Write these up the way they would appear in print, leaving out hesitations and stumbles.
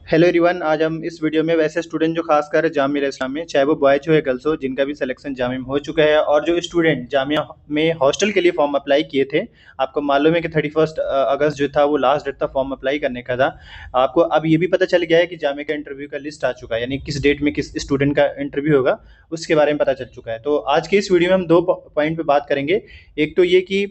Hello everyone. आज हम इस वीडियो में वैसे स्टूडेंट जो खासकर जामिया इस्लाम में, चाहे वो बॉयज हो या गर्ल्स हो, जिनका भी सिलेक्शन जामिया में हो चुका है, और जो स्टूडेंट जामिया में हॉस्टल के लिए फॉर्म अप्लाई किए थे। आपको मालूम है कि 31 अगस्त जो था वो लास्ट डेट था फॉर्म अप्लाई करने का था। आपको अब ये भी पता चल गया है कि जामिया का इंटरव्यू का लिस्ट आ चुका है, यानी किस डेट में किस स्टूडेंट का इंटरव्यू होगा उसके बारे में पता चल चुका है। तो आज के इस वीडियो में हम दो पॉइंट पे बात करेंगे। एक तो ये कि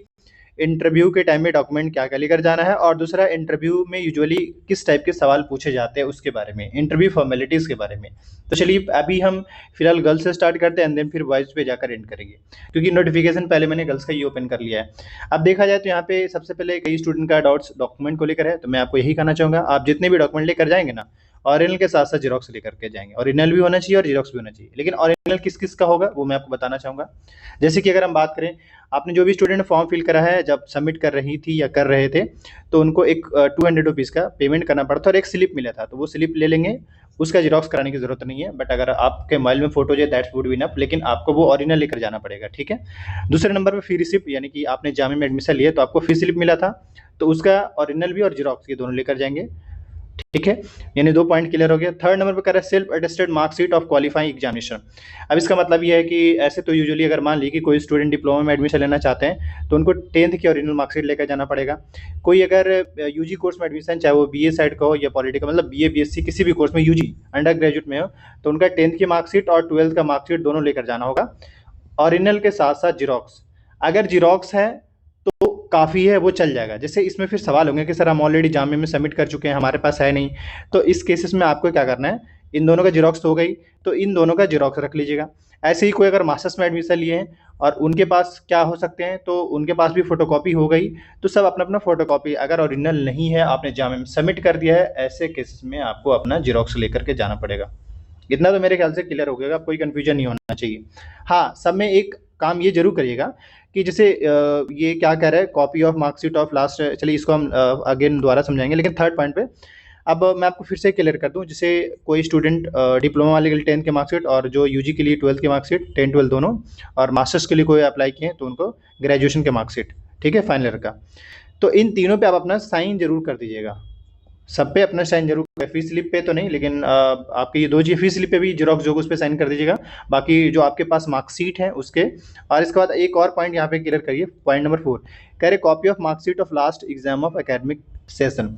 इंटरव्यू के टाइम में डॉक्यूमेंट क्या क्या लेकर जाना है, और दूसरा इंटरव्यू में यूजुअली किस टाइप के सवाल पूछे जाते हैं उसके बारे में, इंटरव्यू फॉर्मेलिटीज़ के बारे में। तो चलिए अभी हम फिलहाल गर्ल्स से स्टार्ट करते हैं एंड देन फिर बॉयज़ पे जाकर एंड करेंगे, क्योंकि नोटिफिकेशन पहले मैंने गर्ल्स का ही ओपन कर लिया है। अब देखा जाए तो यहाँ पे सबसे पहले कई स्टूडेंट का डाउट्स डॉक्यूमेंट को लेकर है, तो मैं आपको यही कहना चाहूँगा, आप जितने भी डॉक्यूमेंट लेकर जाएंगे ना, ओरिजिनल के साथ साथ जीरोक्स लेकर के जाएंगे। ओरिजिनल भी होना चाहिए और जीरोक्स भी होना चाहिए, लेकिन ओरिजिनल किस किस का होगा वो मैं आपको बताना चाहूँगा। जैसे कि अगर हम बात करें, आपने जो भी स्टूडेंट फॉर्म फिल करा है, जब सबमिट कर रही थी या कर रहे थे, तो उनको एक 200 रुपीज़ का पेमेंट करना पड़ता और एक स्लिप मिला था, तो वो स्लिप ले लेंगे। उसका जीरोक्स कराने की जरूरत नहीं है, बट अगर आपके मोबाइल में फोटो है दैट्स वुड बी इनफ, लेकिन आपको वो ओरिजिनल लेकर जाना पड़ेगा, ठीक है। दूसरे नंबर पे फी रिसिप्ट, यानी कि आपने जामिया में एडमिशन लिया तो आपको फी स्लिप मिला था, तो उसका ओरिजिनल भी और जीरोक्स ये दोनों लेकर जाएंगे, ठीक है। यानी दो पॉइंट क्लियर हो गया। थर्ड नंबर पे कह रहा है self attested marksheet of qualifying examination. अब इसका मतलब ये है कि ऐसे तो यूजुअली अगर मान ली कि कोई स्टूडेंट डिप्लोमा में एडमिशन लेना चाहते हैं तो उनको 10th की ओरिजिनल मार्कशीट लेकर जाना पड़ेगा। कोई अगर यूजी कोर्स में एडमिशन, चाहे वो बीए साइड का हो या पॉलिटिकल, मतलब बीए बीएससी किसी भी कोर्स में यूजी अंडर ग्रेजुएट में हो, तो उनका 10th की मार्कशीट और 12th का मार्कशीट दोनों लेकर जाना होगा, ओरिजिनल के साथ साथ जीरोक्स। अगर जीरोक्स है तो काफ़ी है, वो चल जाएगा। जैसे इसमें फिर सवाल होंगे कि सर हम ऑलरेडी जामिया में सबमिट कर चुके हैं, हमारे पास है नहीं, तो इस केसेस में आपको क्या करना है, इन दोनों का जीरोक्स हो गई तो इन दोनों का जीरोक्स रख लीजिएगा। ऐसे ही कोई अगर मास्टर्स में एडमिशन लिए हैं और उनके पास क्या हो सकते हैं, तो उनके पास भी फोटोकॉपी हो गई, तो सब अपना अपना फोटोकॉपी, अगर ओरिजिनल नहीं है आपने जामिया में सबमिट कर दिया है, ऐसे केसेस में आपको अपना जीरोक्स लेकर के जाना पड़ेगा। इतना तो मेरे ख्याल से क्लियर हो गया, कोई कंफ्यूजन नहीं होना चाहिए। हाँ, सब में एक काम ये जरूर करिएगा कि जैसे ये क्या कह रहा है, copy of marksheet of last, चलिए इसको हम अगेन दोबारा समझाएंगे, लेकिन थर्ड पॉइंट पे अब मैं आपको फिर से क्लियर कर दूं। जैसे कोई स्टूडेंट डिप्लोमा वाले के लिए 10th की मार्कशीट, और जो यूजी के लिए 12th की मार्कशीट, 10 12 दोनों, और मास्टर्स के लिए कोई अप्लाई किए हैं तो उनको ग्रेजुएशन के मार्कशीट, ठीक है, फाइनल ईयर का। तो इन तीनों पे आप अपना साइन जरूर कर दीजिएगा, सब पे अपना साइन जरूर करें। फी स्लिप पे तो नहीं, लेकिन आपके ये दो चीज़, फी स्लिप पे भी जीरोक्स जो उस पे साइन कर दीजिएगा, बाकी जो आपके पास मार्कशीट है उसके। और इसके बाद एक और पॉइंट यहाँ पे क्लियर करिए, पॉइंट नंबर 4 कह रहे copy of marksheet of last exam of academic session.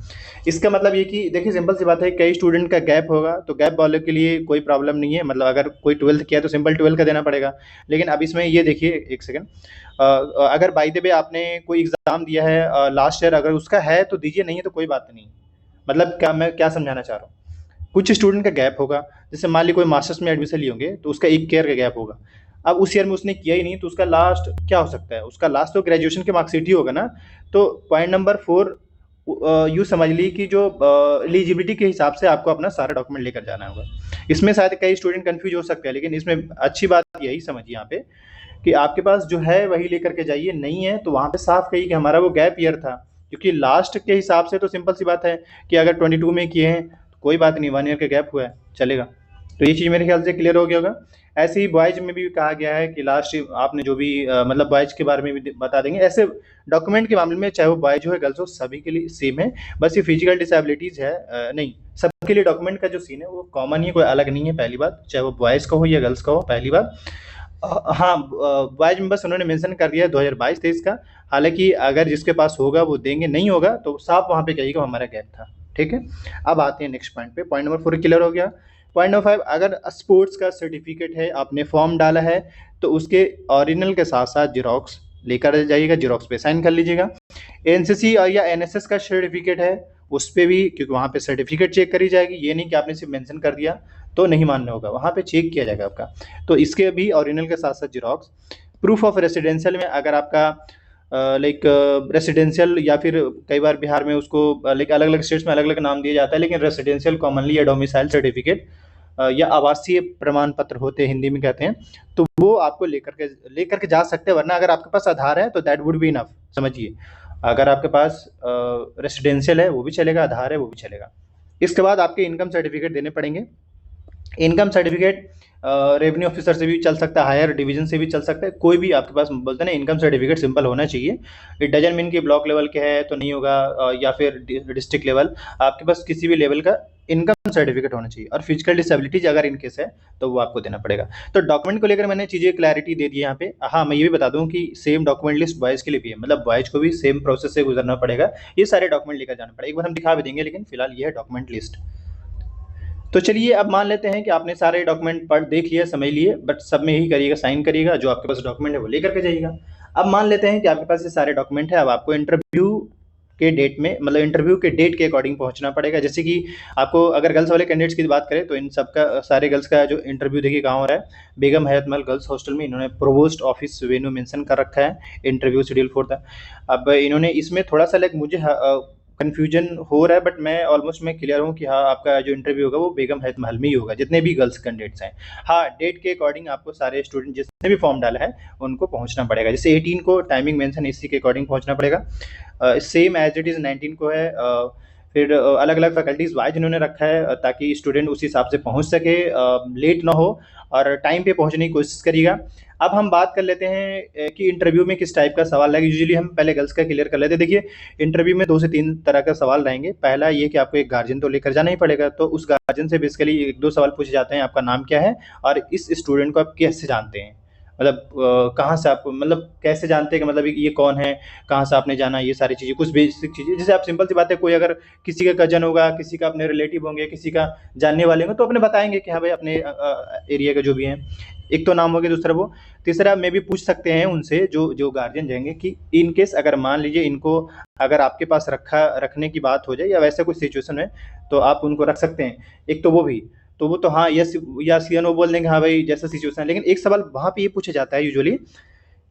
इसका मतलब ये कि देखिए सिंपल सी बात है, कई स्टूडेंट का गैप होगा, तो गैप वालों के लिए कोई प्रॉब्लम नहीं है, मतलब अगर कोई 12th किया तो सिंपल 12 का देना पड़ेगा। लेकिन अब इसमें ये देखिए, एक सेकेंड, अगर बाई द वे आपने कोई एग्जाम दिया है लास्ट ईयर, अगर उसका है तो दीजिए, नहीं है तो कोई बात नहीं। मतलब क्या मैं क्या समझाना चाह रहा हूँ, कुछ स्टूडेंट का गैप होगा, जैसे मान ली कोई मास्टर्स में एडमिशन लिए होंगे तो उसका 1 ईयर का गैप होगा। अब उस ईयर में उसने किया ही नहीं, तो उसका लास्ट क्या हो सकता है, उसका लास्ट तो ग्रेजुएशन के मार्कशीट ही होगा ना। तो पॉइंट नंबर 4 यूँ समझ ली कि जो एलिजिबिलिटी के हिसाब से आपको अपना सारा डॉक्यूमेंट लेकर जाना होगा। इसमें शायद कई स्टूडेंट कंफ्यूज हो सकते हैं, लेकिन इसमें अच्छी बात यही समझिए यहाँ पे कि आपके पास जो है वही लेकर के जाइए, नहीं है तो वहाँ पे साफ कहिए कि हमारा वो गैप ईयर था। क्योंकि लास्ट के हिसाब से तो सिंपल सी बात है कि अगर 22 में किए हैं तो कोई बात नहीं, 1 ईयर का गैप हुआ है, चलेगा। तो ये चीज़ मेरे ख्याल से क्लियर हो गया होगा। ऐसे ही बॉयज़ में भी कहा गया है कि लास्ट आपने जो भी मतलब बॉयज़ के बारे में भी बता देंगे। ऐसे डॉक्यूमेंट के मामले में चाहे वो बॉयज हो या गर्ल्स हो, सभी के लिए सेम है। बस ये फिजिकल डिसेबिलिटीज़ है, नहीं, सबके लिए डॉक्यूमेंट का जो सीन है वो कॉमन ही, कोई अलग नहीं है, पहली बात, चाहे वो बॉयज़ का हो या गर्ल्स का हो, पहली बात। हाँ, बॉयज में बस उन्होंने मेंशन कर दिया है 2022-23 का। हालांकि अगर जिसके पास होगा वो देंगे, नहीं होगा तो साफ वहाँ पे कहिएगा हमारा गैप था, ठीक है। अब आते हैं नेक्स्ट पॉइंट पे, पॉइंट नंबर 4 क्लियर हो गया। पॉइंट नंबर 5, अगर स्पोर्ट्स का सर्टिफिकेट है, आपने फॉर्म डाला है, तो उसके ओरिजिनल के साथ साथ जीरोक्स लेकर जाइएगा, जीरोक्स पे साइन कर लीजिएगा। एनसीसी और या एनएसएस का सर्टिफिकेट है, उस पर भी, क्योंकि वहाँ पे सर्टिफिकेट चेक करी जाएगी, ये नहीं कि आपने सिर्फ मेंशन कर दिया तो नहीं मानना होगा, वहाँ पे चेक किया जाएगा आपका। तो इसके भी ओरिजिनल के साथ साथ जीरोक्स। प्रूफ ऑफ रेसिडेंशियल में अगर आपका लाइक रेसिडेंशियल, या फिर कई बार बिहार में उसको लाइक अलग अलग स्टेट्स में अलग अलग नाम दिया जाता है, लेकिन रेसिडेंशियल कॉमनली या डोमिसाइल सर्टिफिकेट या आवासीय प्रमाण पत्र होते हैं, हिंदी में कहते हैं, तो वो आपको लेकर के जा सकते हैं। वरना अगर आपके पास आधार है तो दैट वुड बी इनफ, समझिए। अगर आपके पास रेसिडेंशियल है वो भी चलेगा, आधार है वो भी चलेगा। इसके बाद आपके इनकम सर्टिफिकेट देने पड़ेंगे। इनकम सर्टिफिकेट रेवेन्यू ऑफिसर से भी चल सकता है, हायर डिवीजन से भी चल सकता है, कोई भी आपके पास बोलते हैं ना, इनकम सर्टिफिकेट सिंपल होना चाहिए। इट डजंट मीन कि ब्लॉक लेवल के है तो नहीं होगा, या फिर डिस्ट्रिक्ट लेवल, आपके पास किसी भी लेवल का इनकम सर्टिफिकेट होना चाहिए और फिजिकल डिसेबिलिटीज अगर इन केस है तो वो आपको देना पड़ेगा। तो डॉक्यूमेंट को लेकर मैंने चीज़ें क्लैरिटी दे दी है यहाँ पे। हाँ, मैं ये भी बता दूं कि सेम डॉक्यूमेंट लिस्ट बॉयज़ के लिए भी है, मतलब बॉयज़ को भी सेम प्रोसेस से गुजरना पड़ेगा, ये सारे डॉक्यूमेंट लेकर जाना पड़ेगा। एक बार हम दिखा भी देंगे, लेकिन फिलहाल ये है डॉक्यूमेंट लिस्ट। तो चलिए अब मान लेते हैं कि आपने सारे डॉक्यूमेंट पढ़ देख लिए, समझ लिए, बट सब में ही करिएगा, साइन करिएगा, जो आपके पास डॉक्यूमेंट है वो लेकर के जाइएगा। अब मान लेते हैं कि आपके पास ये सारे डॉक्यूमेंट है, अब आपको इंटरव्यू के डेट में, मतलब इंटरव्यू के डेट के अकॉर्डिंग पहुंचना पड़ेगा। जैसे कि आपको अगर गर्ल्स वाले कैंडिडेट्स की बात करें तो इन सबका, सारे गर्ल्स का जो इंटरव्यू देखिए कहाँ हो रहा है, बेगम हयात महल गर्ल्स हॉस्टल में। इन्होंने प्रोवोस्ट ऑफिस वेन्यू मेंशन कर रखा है, इंटरव्यू शेड्यूल फॉर द। अब इन्होंने इसमें थोड़ा सा लाइक मुझे कन्फ्यूजन हो रहा है, बट मैं क्लियर हूँ कि हाँ, आपका जो इंटरव्यू होगा वो बेगम हयात महल में ही होगा, जितने भी गर्ल्स कैंडिडेट्स हैं। हाँ, डेट के अकॉर्डिंग आपको सारे स्टूडेंट जिसने भी फॉर्म डाला है उनको पहुंचना पड़ेगा। जैसे 18 को टाइमिंग मेंशन इसी के अकॉर्डिंग पहुंचना पड़ेगा, सेम एज इट इज़ 19 को है। फिर अलग अलग फैकल्टीज़ वाइज इन्होंने रखा है ताकि स्टूडेंट उस हिसाब से पहुंच सके, लेट ना हो और टाइम पे पहुंचने की कोशिश करिएगा। अब हम बात कर लेते हैं कि इंटरव्यू में किस टाइप का सवाल है। यूजुअली हम पहले गर्ल्स का क्लियर कर लेते हैं। देखिए, इंटरव्यू में 2 से 3 तरह का सवाल रहेंगे। पहला ये कि आपको एक गार्जियन तो लेकर जाना ही पड़ेगा, तो उस गार्जियन से बेसिकली 1-2 सवाल पूछे जाते हैं, आपका नाम क्या है और इस स्टूडेंट को आप कैसे जानते हैं, मतलब कहाँ से आप, मतलब कैसे जानते हैं कि मतलब ये कौन है, कहाँ से आपने जाना, ये सारी चीज़ें, कुछ बेसिक चीज़ें। जैसे आप सिंपल सी बात है, कोई अगर किसी का कजन होगा, किसी का अपने रिलेटिव होंगे, किसी का जानने वाले होंगे, तो अपने बताएंगे कि हाँ भाई अपने एरिया का जो भी है। एक तो नाम हो गया, दूसरा वो। तीसरा मे भी पूछ सकते हैं उनसे, जो जो गार्जियन रहेंगे, कि इन केस अगर मान लीजिए इनको अगर आपके पास रखने की बात हो जाए या वैसा कुछ सिचुएशन है तो आप उनको रख सकते हैं। एक तो वो भी, तो वो तो हाँ यस या नो बोल देंगे, हाँ भाई जैसा सिचुएशन है। लेकिन एक सवाल वहाँ पे ये पूछा जाता है यूजुअली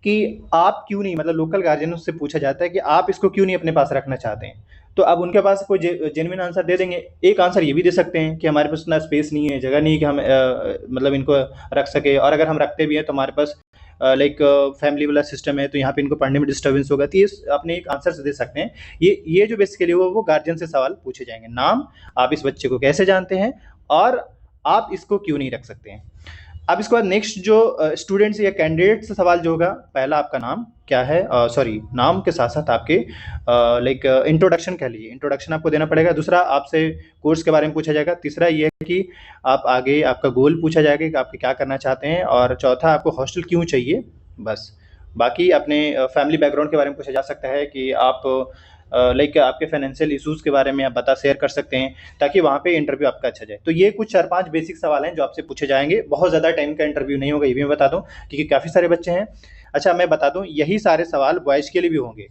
कि आप क्यों नहीं, मतलब लोकल गार्जियनों से पूछा जाता है कि आप इसको क्यों नहीं अपने पास रखना चाहते हैं। तो अब उनके पास कोई जेन्युइन आंसर दे देंगे। एक आंसर ये भी दे सकते हैं कि हमारे पास उतना स्पेस नहीं है, जगह नहीं है कि हम मतलब इनको रख सके, और अगर हम रखते भी हैं तो हमारे पास लाइक फैमिली वाला सिस्टम है, तो यहाँ पे इनको पढ़ने में डिस्टर्बेंस होगा। तो ये अपने एक आंसर से दे सकते हैं। ये जो बेसिकली वो गार्जियन से सवाल पूछे जाएंगे, नाम, आप इस बच्चे को कैसे जानते हैं और आप इसको क्यों नहीं रख सकते हैं। अब इसके बाद नेक्स्ट जो स्टूडेंट्स या कैंडिडेट से सवाल जो होगा, पहला आपका नाम क्या है, सॉरी नाम के साथ साथ आपके लाइक इंट्रोडक्शन कह लीजिए, इंट्रोडक्शन आपको देना पड़ेगा। दूसरा आपसे कोर्स के बारे में पूछा जाएगा। तीसरा ये है कि आप आगे आपका गोल पूछा जाएगा कि आप क्या करना चाहते हैं। और चौथा आपको हॉस्टल क्यों चाहिए, बस। बाकी अपने फैमिली बैकग्राउंड के बारे में पूछा जा सकता है कि आप लाइक आपके फाइनेंशियल इश्यूज़ के बारे में आप शेयर कर सकते हैं, ताकि वहाँ पे इंटरव्यू आपका अच्छा जाए। तो ये कुछ 4-5 बेसिक सवाल हैं जो आपसे पूछे जाएंगे। बहुत ज़्यादा टाइम का इंटरव्यू नहीं होगा, ये भी मैं बता दूँ, क्योंकि काफ़ी सारे बच्चे हैं। अच्छा, मैं बता दूँ, यही सारे सवाल बॉयज़ के लिए भी होंगे।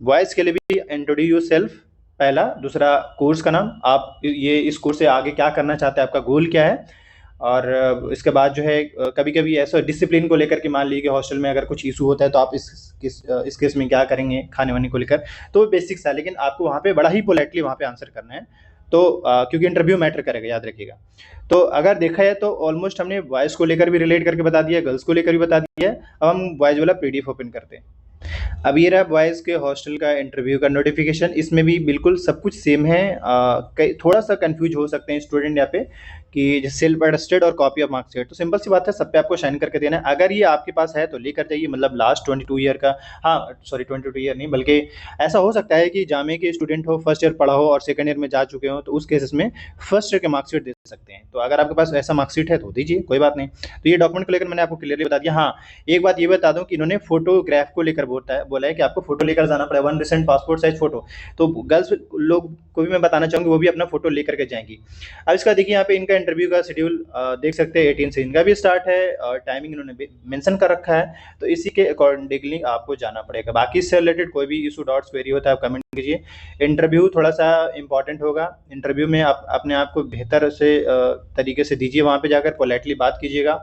बॉयज़ के लिए भी इंट्रोड्यूस योरसेल्फ पहला, दूसरा कोर्स का नाम, आप ये इस कोर्स से आगे क्या करना चाहते हैं, आपका गोल क्या है। और इसके बाद जो है कभी-कभी ऐसा डिसिप्लिन को लेकर के, मान लीजिए कि हॉस्टल में अगर कुछ इशू होता है तो आप इस केस में क्या करेंगे, खाने-वाने को लेकर। तो बेसिक्स है, लेकिन आपको वहाँ पे बड़ा ही पोलाइटली वहाँ पे आंसर करना है। तो क्योंकि इंटरव्यू मैटर करेगा, याद रखिएगा। तो अगर देखा जाए तो ऑलमोस्ट हमने बॉयज़ को लेकर भी रिलेट करके बता दिया, गर्ल्स को लेकर भी बता दिया है। अब हम बॉयज़ वाला पीडीएफ ओपन करते हैं। अब ये रहा बॉयज़ के हॉस्टल का इंटरव्यू का नोटिफिकेशन। इसमें भी बिल्कुल सब कुछ सेम है। थोड़ा सा कंफ्यूज हो सकते हैं स्टूडेंट यहाँ पे कि सेल्फ अटेस्टेड और कॉपी ऑफ मार्कशीट। तो सिंपल सी बात है, सब पे आपको साइन करके देना है। अगर ये आपके पास है तो लेकर जाइए, मतलब लास्ट 22 ईयर का, हाँ सॉरी 22 ईयर नहीं, बल्कि ऐसा हो सकता है कि जामे के स्टूडेंट हो, फर्स्ट ईयर पढ़ा हो और सेकंड ईयर में जा चुके हो, तो उस केसेस में फर्स्ट ईयर के मार्कशीट दे सकते हैं। तो अगर आपके पास ऐसा मार्कशीट है तो दीजिए, कोई बात नहीं। तो ये डॉक्यूमेंट को लेकर मैंने आपको क्लियरली बता दिया। हाँ, एक बात ये बता दूं कि इन्होंने फोटोग्राफ को लेकर बोला है कि आपको फोटो लेकर जाना पड़ेगा, 1 रिसेंट पासपोर्ट साइज फोटो। तो गर्ल्स लोग को भी मैं बताना चाहूँगी, वो भी अपना फोटो लेकर के जाएंगी। अब इसका देखिए यहाँ पे इनका इंटरव्यू का शेड्यूल देख सकते हैं, 18 से इनका भी स्टार्ट है और टाइमिंग इन्होंने मेंशन कर रखा है। तो इसी के अकॉर्डिंगली आपको जाना पड़ेगा। बाकी इससे रिलेटेड कोई भी इशू, डाउट्स, क्वेरी होता है आप कमेंट कीजिए। इंटरव्यू थोड़ा सा इंपॉर्टेंट होगा। इंटरव्यू में आप अपने आप को बेहतर से तरीके से दीजिए, वहाँ पे जाकर पोलाइटली बात कीजिएगा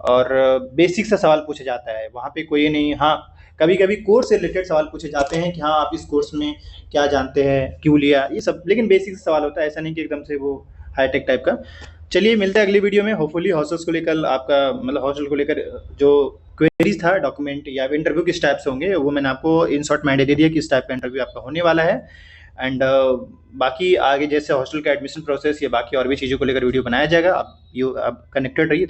और बेसिक सा सवाल पूछा जाता है, वहाँ पे कोई नहीं। हाँ, कभी-कभी कोर्स से रिलेटेड सवाल पूछे जाते हैं कि हाँ आप इस कोर्स में क्या जानते हैं, क्यों लिया, ये सब, लेकिन बेसिक सवाल होता है, ऐसा नहीं कि एकदम से वो हाईटेक टाइप का। चलिए मिलते हैं अगली वीडियो में। होपफुली हॉस्टल्स को लेकर आपका, मतलब हॉस्टल को लेकर जो क्वेरीज था, डॉक्यूमेंट या इंटरव्यू किस टाइप से होंगे, वो मैंने आपको इन शॉर्ट में आइडिया दे दिया किस टाइप का इंटरव्यू आपका होने वाला है। एंड बाकी आगे जैसे हॉस्टल का एडमिशन प्रोसेस या बाकी और भी चीज़ों को लेकर वीडियो बनाया जाएगा। आप कनेक्टेड रहिए।